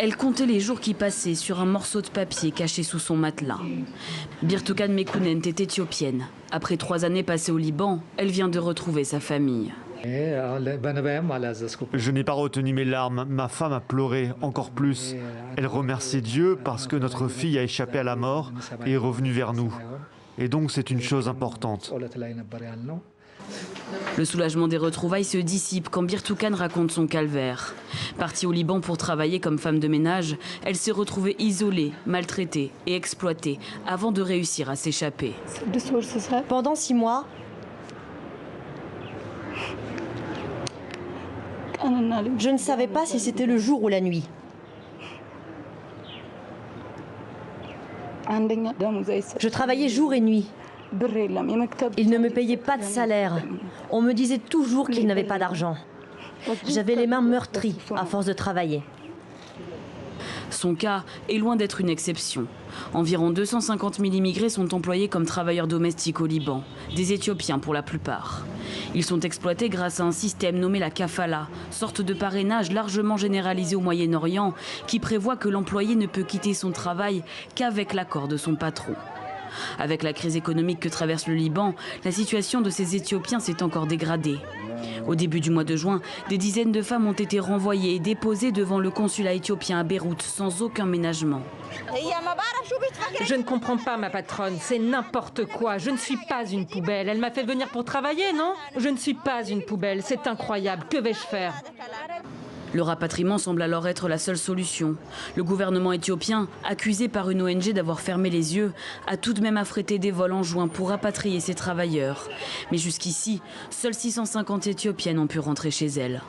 Elle comptait les jours qui passaient sur un morceau de papier caché sous son matelas. Birtukan Mekounent est éthiopienne. Après 3 années passées au Liban, elle vient de retrouver sa famille. Je n'ai pas retenu mes larmes. Ma femme a pleuré encore plus. Elle remerciait Dieu parce que notre fille a échappé à la mort et est revenue vers nous. Et donc c'est une chose importante. Le soulagement des retrouvailles se dissipe quand Birtukan raconte son calvaire. Partie au Liban pour travailler comme femme de ménage, elle s'est retrouvée isolée, maltraitée et exploitée avant de réussir à s'échapper. Pendant 6 mois, je ne savais pas si c'était le jour ou la nuit. Je travaillais jour et nuit. Ils ne me payaient pas de salaire. On me disait toujours qu'ils n'avaient pas d'argent. J'avais les mains meurtries à force de travailler. Son cas est loin d'être une exception. Environ 250 000 immigrés sont employés comme travailleurs domestiques au Liban, des Éthiopiens pour la plupart. Ils sont exploités grâce à un système nommé la kafala, sorte de parrainage largement généralisé au Moyen-Orient qui prévoit que l'employé ne peut quitter son travail qu'avec l'accord de son patron. Avec la crise économique que traverse le Liban, la situation de ces Éthiopiens s'est encore dégradée. Au début du mois de juin, des dizaines de femmes ont été renvoyées et déposées devant le consulat éthiopien à Beyrouth sans aucun ménagement. Je ne comprends pas ma patronne, c'est n'importe quoi. Je ne suis pas une poubelle. Elle m'a fait venir pour travailler, non? Je ne suis pas une poubelle, c'est incroyable. Que vais-je faire? Le rapatriement semble alors être la seule solution. Le gouvernement éthiopien, accusé par une ONG d'avoir fermé les yeux, a tout de même affrété des vols en juin pour rapatrier ses travailleurs. Mais jusqu'ici, seules 650 Éthiopiennes ont pu rentrer chez elles.